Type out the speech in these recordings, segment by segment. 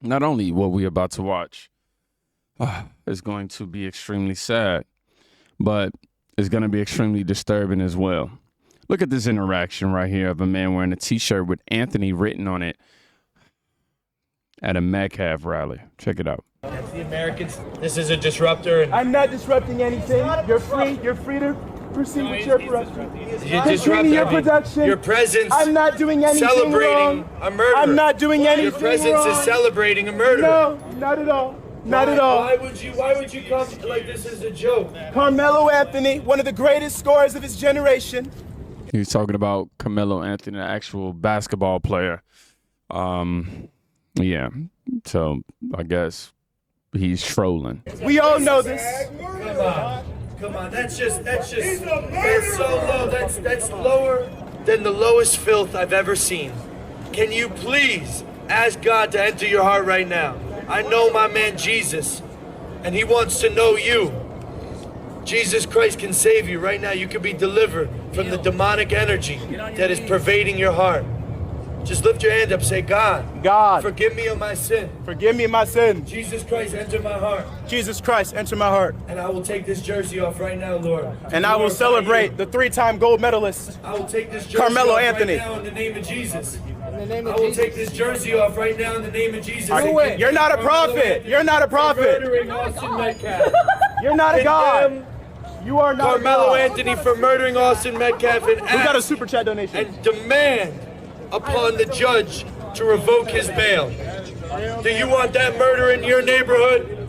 not only what we're about to watch is going to be extremely sad, but it's going to be extremely disturbing as well. Look at this interaction right here of a man wearing a T-shirt with Anthony written on it at a Metcalf rally. Check it out. The Americans, this is a disruptor. And I'm not disrupting anything. You're free to proceed with your production. you disrupt your production. Your presence. I'm not doing anything celebrating wrong. a murder. I'm not doing anything Your presence wrong. is celebrating a murder. No, not at all. Not at all. Why would you come like this as a joke? Karmelo Anthony, one of the greatest scorers of his generation. He's talking about Karmelo Anthony, the actual basketball player. Yeah. So I guess he's trolling. We all know this. Come on. That's so low. That's lower than the lowest filth I've ever seen. Can you please ask God to enter your heart right now? I know my man Jesus, and he wants to know you. Jesus Christ can save you right now. You can be delivered from the demonic energy that is pervading your heart. Just lift your hand up, say, God, forgive me of my sin. Forgive me of my sin. Jesus Christ, enter my heart. Jesus Christ, enter my heart. And I will take this jersey off right now, Lord. And I will celebrate the 3-time gold medalist, I will take this jersey Karmelo off Anthony. right now in the name of Jesus. I will take this jersey off right now in the name of Jesus. You're not a prophet. You're not a prophet. Murdering Austin Metcalf. You're not a God. You are not a Karmelo God. Anthony for murdering Austin Metcalf and We got a super chat donation. and demand upon the judge to revoke his bail. Do you want that murder in your neighborhood?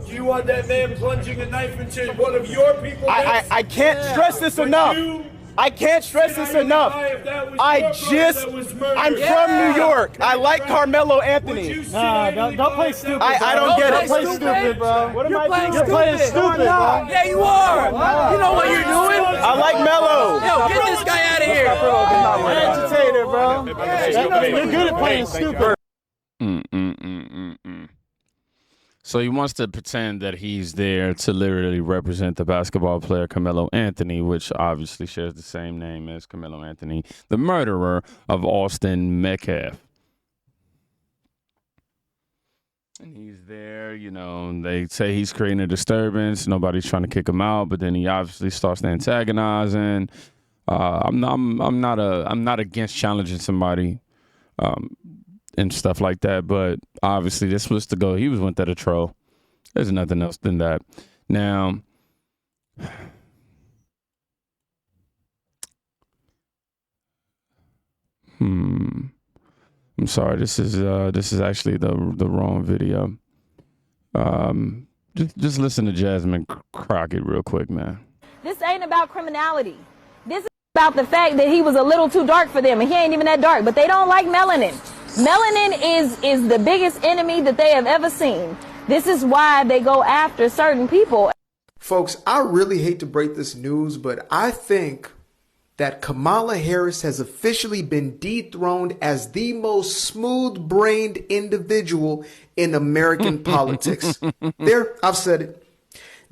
Do you want that man plunging a knife into one of your people? I can't stress this enough. I can't stress this enough. I'm from New York. I like Karmelo Anthony. Nah, don't play stupid. I don't get it. Don't play stupid, bro. What am I doing? You're playing stupid, bro. Yeah, you are. You know what you're doing. I like Melo. Yo, get this guy out of here. Agitator, bro. You're good at playing stupid. So he wants to pretend that he's there to literally represent the basketball player Karmelo Anthony, which obviously shares the same name as Karmelo Anthony, the murderer of Austin Metcalf. And he's there, you know, they say he's creating a disturbance. Nobody's trying to kick him out, but then he obviously starts antagonizing. I'm not against challenging somebody. And stuff like that, but obviously this was to go. He was went there to troll. There's nothing else than that. Now, I'm sorry. This is actually the wrong video. Just listen to Jasmine Crockett real quick, man. This ain't about criminality. This is about the fact that he was a little too dark for them, and he ain't even that dark. But they don't like melanin. Melanin is the biggest enemy that they have ever seen. This is why they go after certain people. Folks, I really hate to break this news, but I think that Kamala Harris has officially been dethroned as the most smooth-brained individual in American politics. There, I've said it.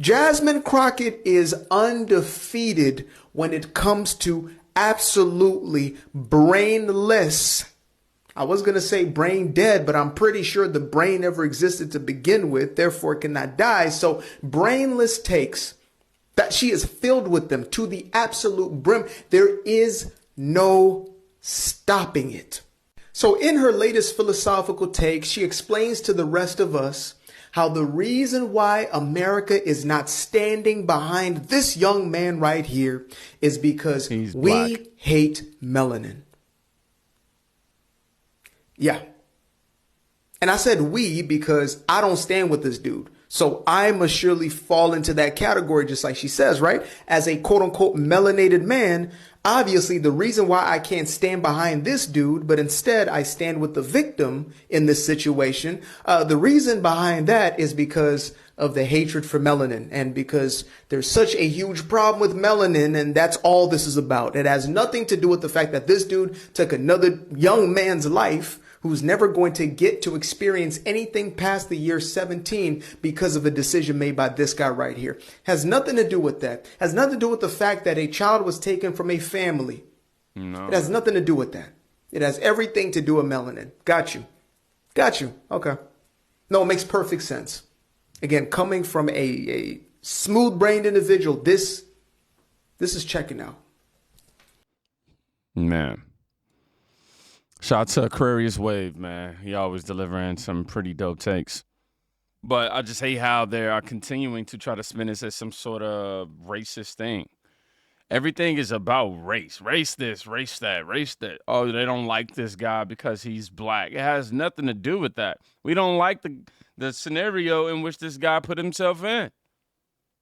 Jasmine Crockett is undefeated when it comes to absolutely brainless. I was going to say brain dead, but I'm pretty sure the brain never existed to begin with, therefore it cannot die. So brainless takes, that she is filled with them to the absolute brim. There is no stopping it. So in her latest philosophical take, she explains to the rest of us how the reason why America is not standing behind this young man right here is because we hate melanin. Yeah. And I said we because I don't stand with this dude. So I must surely fall into that category, just like she says, right? As a quote unquote melanated man, obviously the reason why I can't stand behind this dude, but instead I stand with the victim in this situation. The reason behind that is because of the hatred for melanin and because there's such a huge problem with melanin, and that's all this is about. It has nothing to do with the fact that this dude took another young man's life who's never going to get to experience anything past the year 17 because of a decision made by this guy right here. Has nothing to do with that. Has nothing to do with the fact that a child was taken from a family. No. It has nothing to do with that. It has everything to do with melanin. Got you. Got you. Okay. No, it makes perfect sense. Again, coming from a smooth-brained individual, this is checking out. Man. Shout out to Aquarius Wave, man. He always delivering some pretty dope takes. But I just hate how they are continuing to try to spin this as some sort of racist thing. Everything is about race. Race this, race that, race that. Oh, they don't like this guy because he's black. It has nothing to do with that. We don't like the scenario in which this guy put himself in.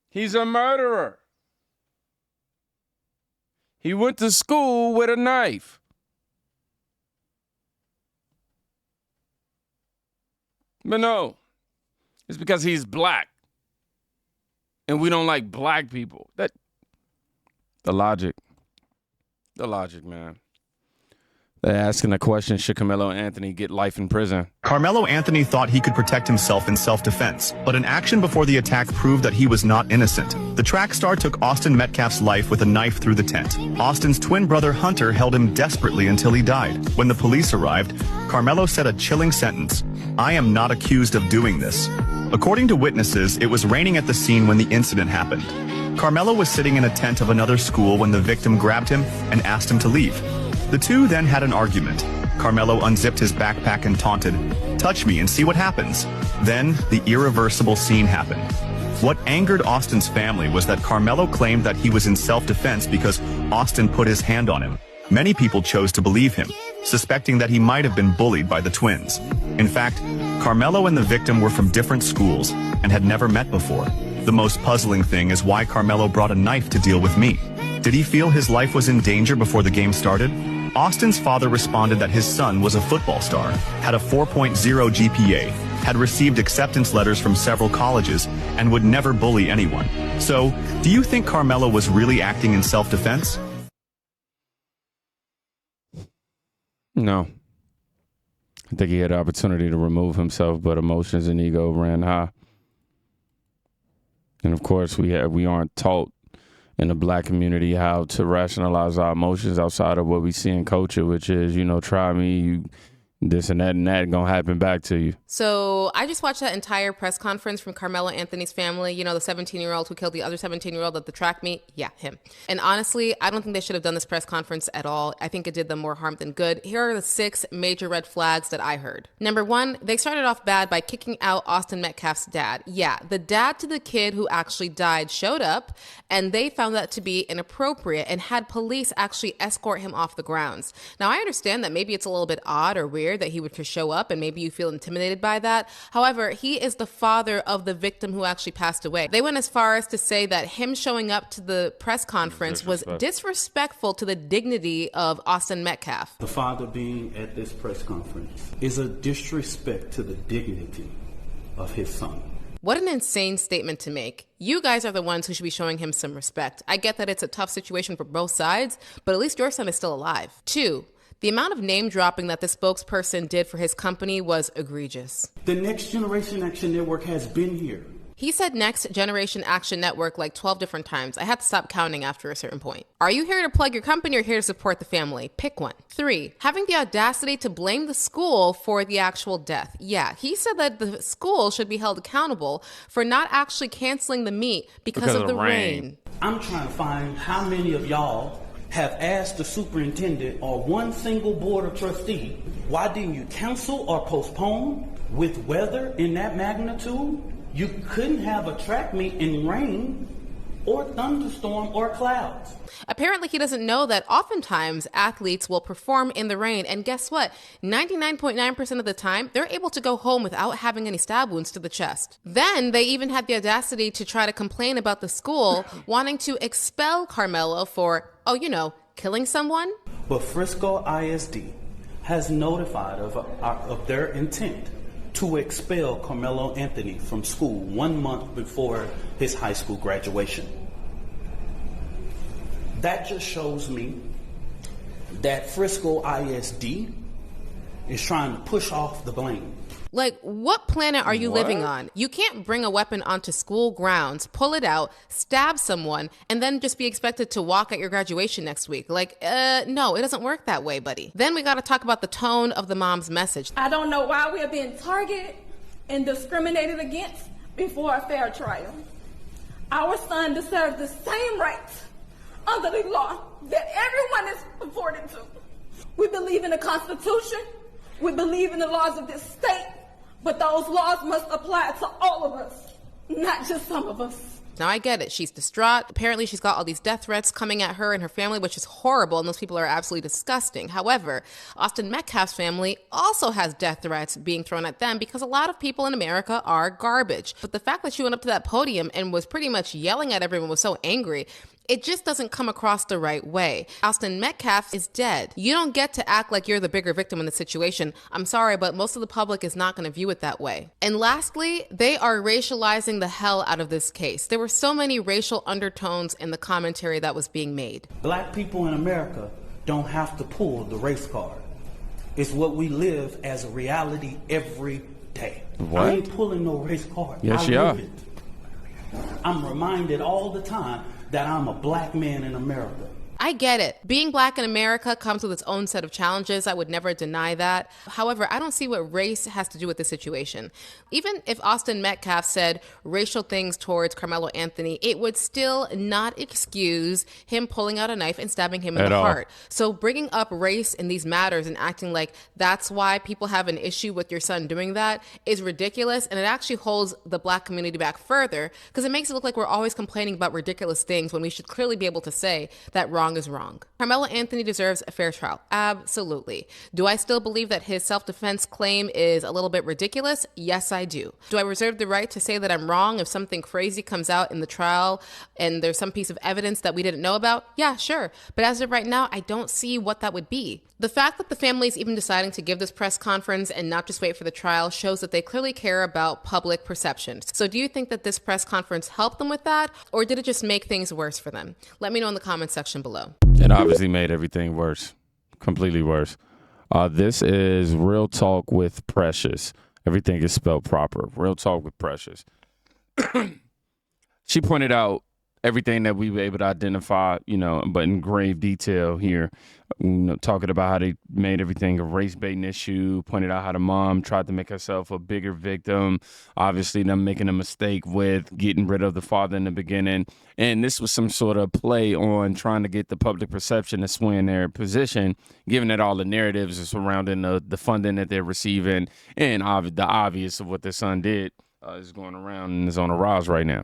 He's a murderer. He went to school with a knife. But no, it's because he's black. And we don't like black people. The logic, man. They're asking the question, should Karmelo Anthony get life in prison? Karmelo Anthony thought he could protect himself in self-defense, but an action before the attack proved that he was not innocent. The track star took Austin Metcalf's life with a knife through the tent. Austin's twin brother Hunter held him desperately until he died. When the police arrived, Karmelo said a chilling sentence: "I am not accused of doing this." According to witnesses, it was raining at the scene when the incident happened. Karmelo was sitting in a tent of another school when the victim grabbed him and asked him to leave. The two then had an argument. Karmelo unzipped his backpack and taunted, "Touch me and see what happens." Then, the irreversible scene happened. What angered Austin's family was that Karmelo claimed that he was in self-defense because Austin put his hand on him. Many people chose to believe him, suspecting that he might have been bullied by the twins. In fact, Karmelo and the victim were from different schools and had never met before. The most puzzling thing is why Karmelo brought a knife to deal with me. Did he feel his life was in danger before the game started? Austin's father responded that his son was a football star, had a 4.0 GPA, had received acceptance letters from several colleges, and would never bully anyone. So, do you think Karmelo was really acting in self-defense? No. I think he had the opportunity to remove himself, but emotions and ego ran high. And of course, we aren't taught in the black community how to rationalize our emotions outside of what we see in culture, which is, try me, this and that gonna happen back to you. So I just watched that entire press conference from Karmelo Anthony's family, the 17-year-old who killed the other 17-year-old at the track meet. Yeah, him. And honestly, I don't think they should have done this press conference at all. I think it did them more harm than good. Here are the 6 major red flags that I heard. Number 1, they started off bad by kicking out Austin Metcalf's dad. Yeah, the dad to the kid who actually died showed up, and they found that to be inappropriate and had police actually escort him off the grounds. Now, I understand that maybe it's a little bit odd or weird that he would just show up and maybe you feel intimidated by that. However, he is the father of the victim who actually passed away. They went as far as to say that him showing up to the press conference was disrespectful to the dignity of Austin Metcalf. The father being at this press conference is a disrespect to the dignity of his son. What an insane statement to make. You guys are the ones who should be showing him some respect. I get that it's a tough situation for both sides, but at least your son is still alive. 2, the amount of name dropping that the spokesperson did for his company was egregious. The Next Generation Action Network has been here. He said Next Generation Action Network like 12 different times. I had to stop counting after a certain point. Are you here to plug your company or here to support the family? Pick one. 3, having the audacity to blame the school for the actual death. Yeah, he said that the school should be held accountable for not actually canceling the meet because of the rain. I'm trying to find how many of y'all have asked the superintendent or one single board of trustee, why didn't you cancel or postpone? With weather in that magnitude, you couldn't have a track meet in rain or thunderstorm or clouds. Apparently he doesn't know that oftentimes athletes will perform in the rain, and guess what? 99.9% of the time, they're able to go home without having any stab wounds to the chest. Then they even had the audacity to try to complain about the school wanting to expel Karmelo for, killing someone. But Frisco ISD has notified of their intent to expel Karmelo Anthony from school 1 month before his high school graduation. That just shows me that Frisco ISD is trying to push off the blame. Like, what planet are you living on? You can't bring a weapon onto school grounds, pull it out, stab someone, and then just be expected to walk at your graduation next week. No, it doesn't work that way, buddy. Then we got to talk about the tone of the mom's message. I don't know why we're being targeted and discriminated against before a fair trial. Our son deserves the same rights under the law that everyone is afforded to. We believe in the Constitution. We believe in the laws of this state, but those laws must apply to all of us, not just some of us. Now, I get it. She's distraught. Apparently, she's got all these death threats coming at her and her family, which is horrible, and those people are absolutely disgusting. However, Austin Metcalf's family also has death threats being thrown at them because a lot of people in America are garbage. But the fact that she went up to that podium and was pretty much yelling at everyone, was so angry, it just doesn't come across the right way. Austin Metcalf is dead. You don't get to act like you're the bigger victim in the situation. I'm sorry, but most of the public is not going to view it that way. And lastly, they are racializing the hell out of this case. There were so many racial undertones in the commentary that was being made. Black people in America don't have to pull the race card. It's what we live as a reality every day. What? I ain't pulling no race card. Yes, I you are. live it. I'm reminded all the time that I'm a black man in America. I get it. Being black in America comes with its own set of challenges. I would never deny that. However, I don't see what race has to do with this situation. Even if Austin Metcalf said racial things towards Karmelo Anthony, it would still not excuse him pulling out a knife and stabbing him in the heart. So bringing up race in these matters and acting like that's why people have an issue with your son doing that is ridiculous. And it actually holds the black community back further because it makes it look like we're always complaining about ridiculous things when we should clearly be able to say that wrong is wrong. Karmelo Anthony deserves a fair trial. Absolutely. Do I still believe that his self-defense claim is a little bit ridiculous? Yes, I do. Do I reserve the right to say that I'm wrong if something crazy comes out in the trial and there's some piece of evidence that we didn't know about? Yeah, sure. But as of right now, I don't see what that would be. The fact that the family is even deciding to give this press conference and not just wait for the trial shows that they clearly care about public perceptions. So do you think that this press conference helped them with that, or did it just make things worse for them? Let me know in the comment section below. It obviously made everything worse, completely worse. This is Real Talk with Precious. Everything is spelled proper. Real Talk with Precious. She pointed out everything that we were able to identify, but in grave detail here, talking about how they made everything a race baiting issue, pointed out how the mom tried to make herself a bigger victim, obviously them making a mistake with getting rid of the father in the beginning. And this was some sort of play on trying to get the public perception to swing in their position, given that all the narratives are surrounding the funding that they're receiving and the obvious of what their son did is going around and is on a rise right now.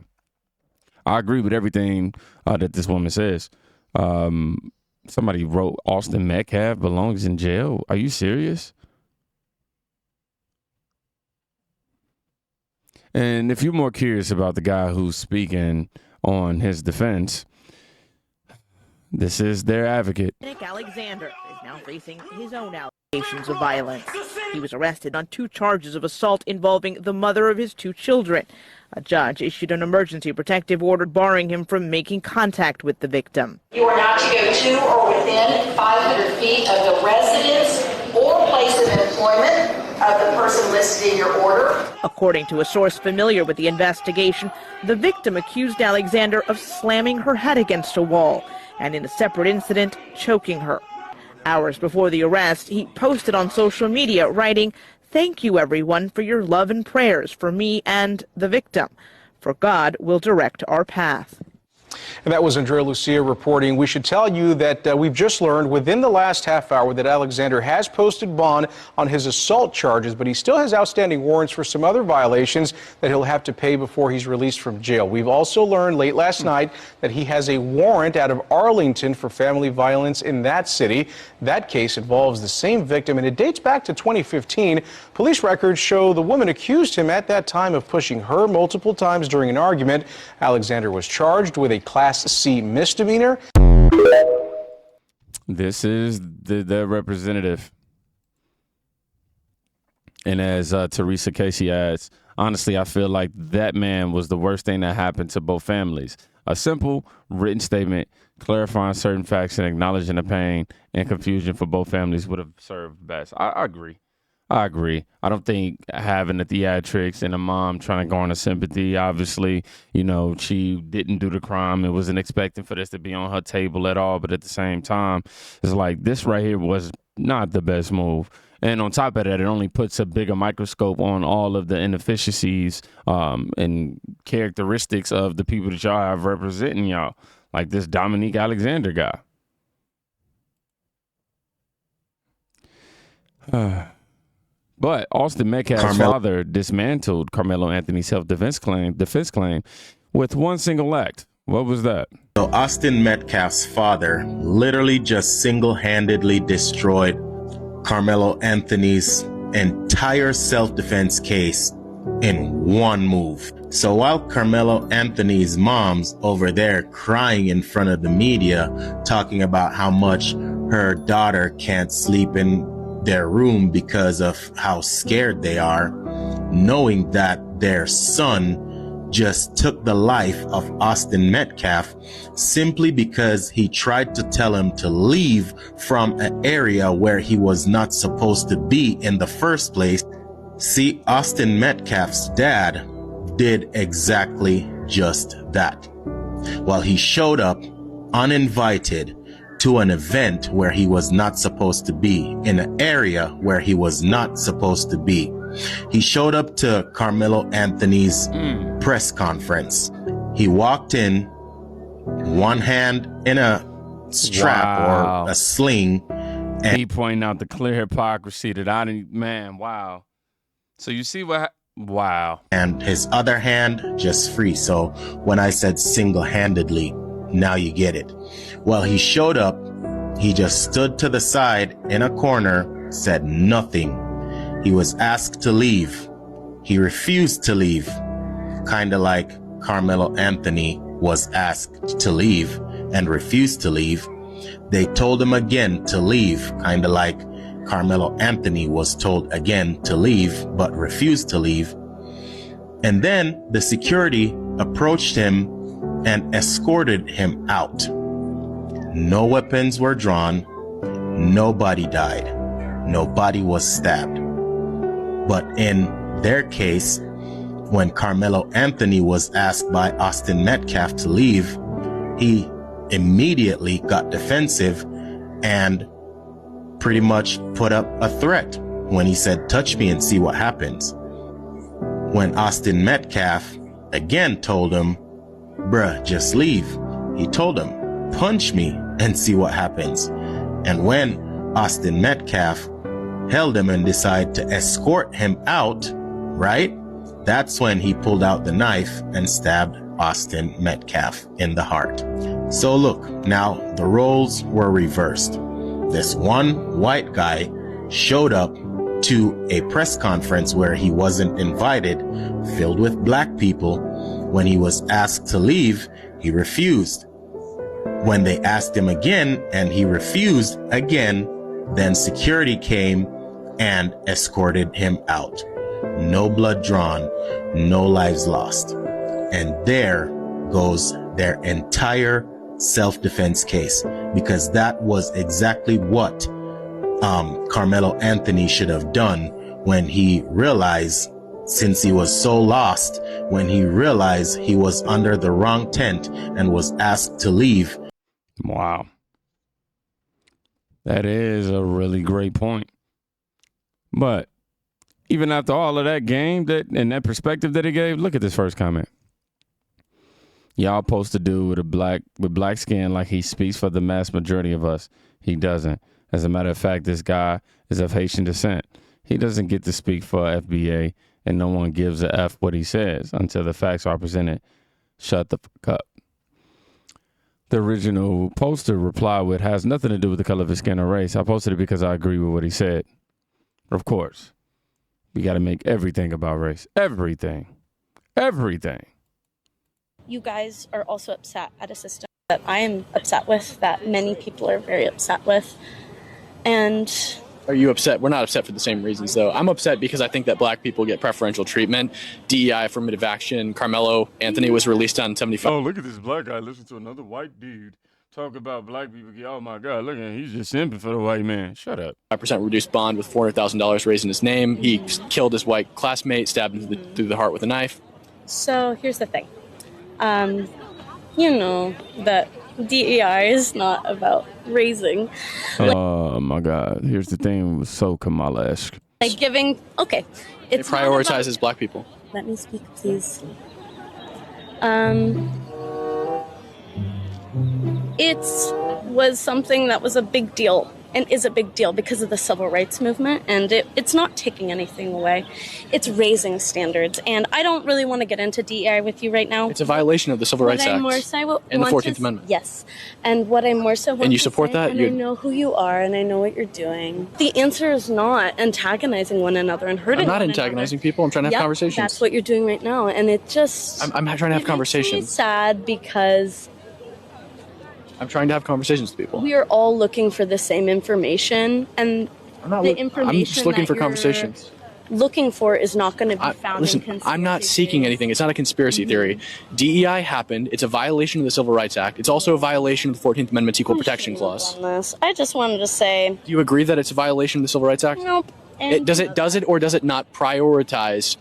I agree with everything that this woman says. Somebody wrote Austin Metcalf belongs in jail. Are you serious? And if you're more curious about the guy who's speaking on his defense, this is their advocate. Dominique Alexander is now facing his own allegations of violence. He was arrested on 2 charges of assault involving the mother of his 2 children. A judge issued an emergency protective order barring him from making contact with the victim. You are not to go to or within 500 feet of the residence or place of employment of the person listed in your order. According to a source familiar with the investigation, the victim accused Alexander of slamming her head against a wall and, in a separate incident, choking her. Hours before the arrest, he posted on social media, writing, "Thank you, everyone, for your love and prayers for me and the victim. For God will direct our path." And that was Andrea Lucia reporting. We should tell you that we've just learned within the last half hour that Alexander has posted bond on his assault charges, but he still has outstanding warrants for some other violations that he'll have to pay before he's released from jail. We've also learned late last night that he has a warrant out of Arlington for family violence in that city. That case involves the same victim, and it dates back to 2015. Police records show the woman accused him at that time of pushing her multiple times during an argument. Alexander was charged with a Class C misdemeanor. This is the representative. And as Teresa Casey adds, honestly, I feel like that man was the worst thing that happened to both families. A simple written statement clarifying certain facts and acknowledging the pain and confusion for both families would have served best. I agree. I don't think having the theatrics and a mom trying to garner sympathy, obviously, she didn't do the crime and wasn't expecting for this to be on her table at all. But at the same time, it's like this right here was not the best move. And on top of that, it only puts a bigger microscope on all of the inefficiencies and characteristics of the people that y'all have representing y'all, like this Dominique Alexander guy. But Austin Metcalf's father dismantled Karmelo Anthony's self-defense claim with one single act. What was that? So Austin Metcalf's father literally just single-handedly destroyed Karmelo Anthony's entire self-defense case in one move. So while Karmelo Anthony's mom's over there crying in front of the media, talking about how much her daughter can't sleep in their room because of how scared they are, knowing that their son just took the life of Austin Metcalf simply because he tried to tell him to leave from an area where he was not supposed to be in the first place. See, Austin Metcalf's dad did exactly just that. Well, he showed up uninvited to an event where he was not supposed to be, in an area where he was not supposed to be. He showed up to Karmelo Anthony's press conference. He walked in, one hand in a strap or a sling. And he pointing out the clear hypocrisy that I didn't, man, wow. So you see what, wow. And his other hand just free. So when I said single-handedly, now you get it. Well, he showed up, he just stood to the side in a corner, said nothing. He was asked to leave. He refused to leave, kind of like Karmelo Anthony was asked to leave and refused to leave. They told him again to leave, kind of like Karmelo Anthony was told again to leave, but refused to leave. And then the security approached him and escorted him out. No weapons were drawn. Nobody died. Nobody was stabbed. But in their case, when Karmelo Anthony was asked by Austin Metcalf to leave, he immediately got defensive and pretty much put up a threat when he said, "Touch me and see what happens." When Austin Metcalf again told him, "Bruh, just leave," he told him, "Punch me and see what happens." And when Austin Metcalf held him and decided to escort him out, right? That's when he pulled out the knife and stabbed Austin Metcalf in the heart. So look, now the roles were reversed. This one white guy showed up to a press conference where he wasn't invited, filled with black people. When he was asked to leave, he refused. When they asked him again and he refused again, then security came and escorted him out. No blood drawn, no lives lost. And there goes their entire self-defense case, because that was exactly what Karmelo Anthony should have done when he realized, since he was so lost, when he realized he was under the wrong tent and was asked to leave. Wow. That is a really great point. But even after all of that game and that perspective that he gave, look at this first comment. Y'all supposed to do with black skin like he speaks for the mass majority of us. He doesn't. As a matter of fact, this guy is of Haitian descent. He doesn't get to speak for FBA, and no one gives a F what he says until the facts are presented. Shut the fuck up. The original poster replied with, has nothing to do with the color of his skin or race. I posted it because I agree with what he said. Of course, we got to make everything about race. Everything. Everything. You guys are also upset at a system that I am upset with, that many people are very upset with. And are you upset? We're not upset for the same reasons, though. I'm upset because I think that black people get preferential treatment. DEI, affirmative action. Carmelo Anthony was released on 75. Oh, look at this black guy listen to another white dude talk about black people. Oh, my God, look at him. He's just simping for the white man. Shut up. 5% reduced bond with $400,000 raised in his name. He killed his white classmate, stabbed him through the heart with a knife. So here's the thing. You know that DEI is not about raising. Oh my God! Here's the thing: it was so Kamala-esque. Like giving, okay. It prioritizes black people. Let me speak, please. It was something that was a big deal and is a big deal because of the civil rights movement, and it's not taking anything away. It's raising standards, and I don't really want to get into DEI with you right now. It's a violation of the Civil Rights Act and the 14th Amendment. Yes, and what I more so want and you to support say, that? and I know who you are, and I know what you're doing. The answer is not antagonizing one another and hurting I'm not one antagonizing people. I'm trying to have Yep, conversations. That's what you're doing right now, and it just... I'm trying to have it conversations. makes me sad because... I'm trying to have conversations with people. We are all looking for the same information, and the information I'm just looking that for you're conversations. Looking for is not going to be found Listen, in conspiracy I'm not seeking anything. It's not a conspiracy theory. DEI happened. It's a violation of the Civil Rights Act. It's also a violation of the 14th Amendment's Equal Protection Clause. on this. I just wanted to say... Do you agree that it's a violation of the Civil Rights Act? Nope. Does it or does it not prioritize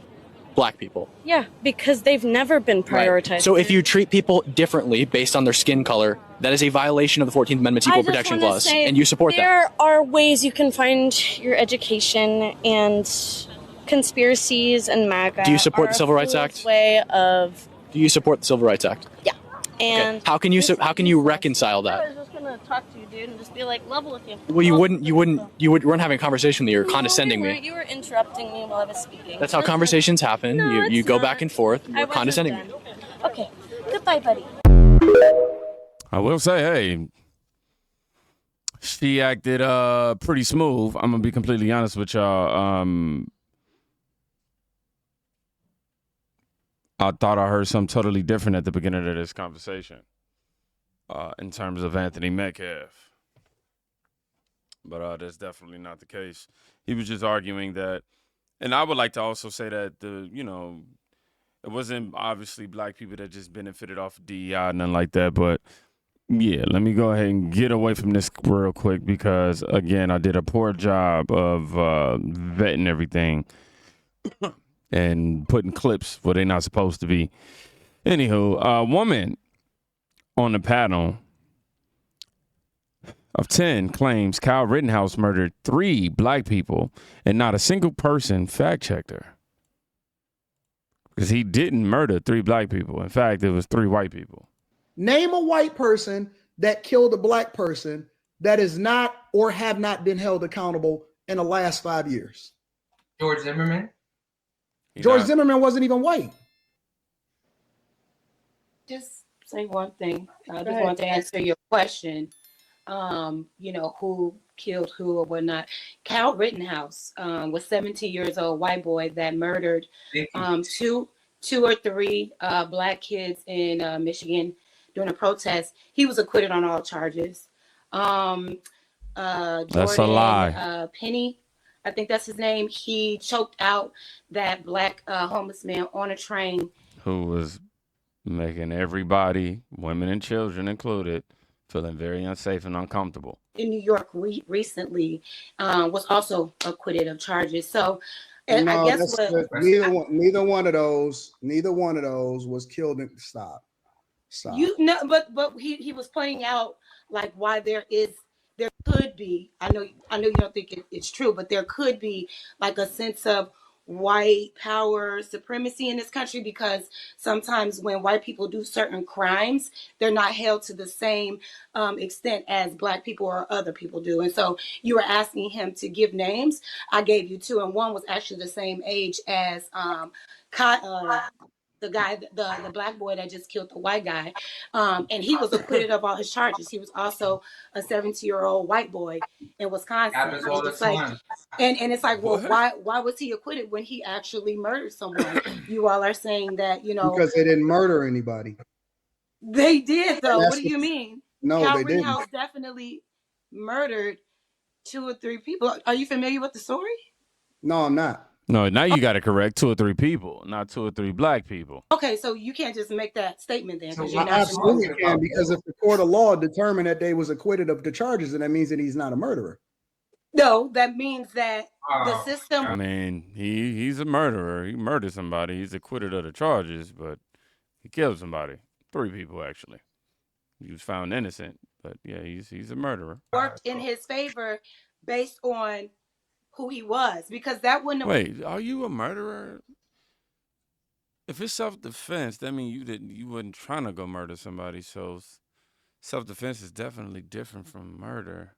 black people? Yeah, because they've never been prioritized. Right. So if you treat people differently based on their skin color, that is a violation of the 14th Amendment's Equal Protection Clause, and you support that. There are ways you can find your education, and conspiracies and MAGA. Do you support are the Civil Rights a Act? Way of... Do you support the Civil Rights Act? Yeah. And how can you reconcile I that? was just gonna talk to you, dude, and just be like level with you. Well, you weren't having a conversation with me. You're condescending me. You were interrupting me while I was speaking. That's how conversations happen. No, you it's go not. back and forth. I You're wasn't condescending me. done. Okay. Goodbye, buddy. I will say, hey, she acted pretty smooth. I'm gonna be completely honest with y'all. I thought I heard something totally different at the beginning of this conversation in terms of Anthony Metcalf. But that's definitely not the case. He was just arguing that, and I would like to also say that it wasn't obviously black people that just benefited off of DEI, nothing like that. But yeah, let me go ahead and get away from this real quick because, again, I did a poor job of vetting everything and putting clips where they're not supposed to be. Anywho, a woman on the panel of 10 claims Kyle Rittenhouse murdered 3 black people and not a single person fact-checked her. Because he didn't murder 3 black people. In fact, it was 3 white people. Name a white person that killed a black person that is not or have not been held accountable in the last 5 years. George Zimmerman. George Zimmerman wasn't even white. Just say one thing. I just want to answer your question. Who killed who or whatnot. Kyle Rittenhouse was 17 years old, white boy that murdered two or three black kids in Michigan during a protest. He was acquitted on all charges. That's Jordan, a lie. Penny, I think that's his name. He choked out that black homeless man on a train. Who was making everybody, women and children included, feeling very unsafe and uncomfortable. In New York recently, was also acquitted of charges. So, and I guess neither one of those was killed. Stop. But he was pointing out like why there could be. I know you don't think it's true, but there could be like a sense of white power supremacy in this country, because sometimes when white people do certain crimes, they're not held to the same extent as black people or other people do. And so you were asking him to give names. I gave you 2, and one was actually the same age as the guy, the black boy that just killed the white guy. And he was acquitted of all his charges. He was also a 17-year-old white boy in Wisconsin. Happens all the time. And it's like, well, why was he acquitted when he actually murdered someone? You all are saying that, because they didn't murder anybody. They did, though. What do you mean? No, Kyle they didn't. Rittenhouse definitely murdered 2 or 3 people. Are you familiar with the story? No, I'm not. No, now you got to correct 2 or 3 people, not 2 or 3 black people. Okay, so you can't just make that statement then. I absolutely can, because if the court of law determined that they was acquitted of the charges, then that means that he's not a murderer. No, that means that the system. I mean, he's a murderer. He murdered somebody. He's acquitted of the charges, but he killed somebody. 3 people, actually. He was found innocent, but yeah, he's a murderer. Worked in his favor based on who he was, because that wouldn't have. Wait, are you a murderer? If it's self-defense, that means you wasn't trying to go murder somebody. So self-defense is definitely different from murder.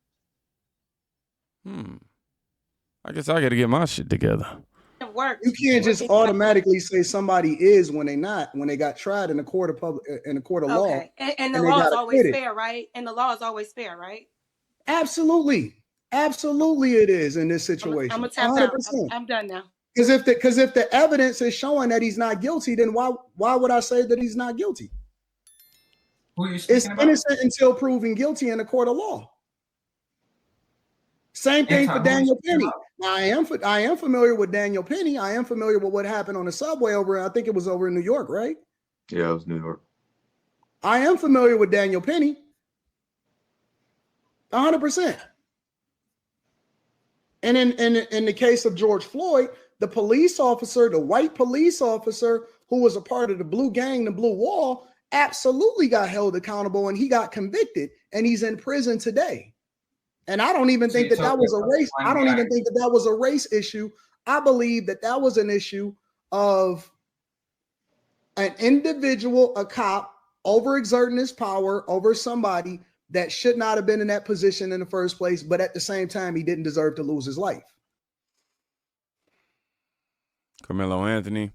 I guess I got to get my shit together. It worked. You can't just automatically say somebody is when they not, when they got tried in a court of law. Okay, and the law is always fair, right? And the law is always fair, right? Absolutely, absolutely, it is in this situation. I'm gonna tap out. I'm done now. Because if the evidence is showing that he's not guilty, then why would I say that he's not guilty? Who are you It's speaking about? innocent until proven guilty in a court of law. Same thing for Daniel Penny. Now, I am familiar with Daniel Penny. I am familiar with what happened on the subway I think it was over in New York, right? Yeah, it was New York. I am familiar with Daniel Penny. 100%. And in the case of George Floyd, the police officer, the white police officer who was a part of the blue gang, the blue wall, absolutely got held accountable, and he got convicted, and he's in prison today. And I don't even think that was a race. I don't even think that was a race issue. I believe that was an issue of an individual, a cop, overexerting his power over somebody that should not have been in that position in the first place. But at the same time, he didn't deserve to lose his life. Karmelo Anthony.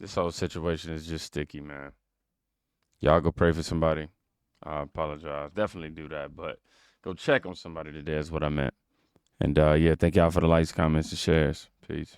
This whole situation is just sticky, man. Y'all go pray for somebody. I apologize. Definitely do that, but go check on somebody today is what I meant. And yeah, thank y'all for the likes, comments, and shares. Peace.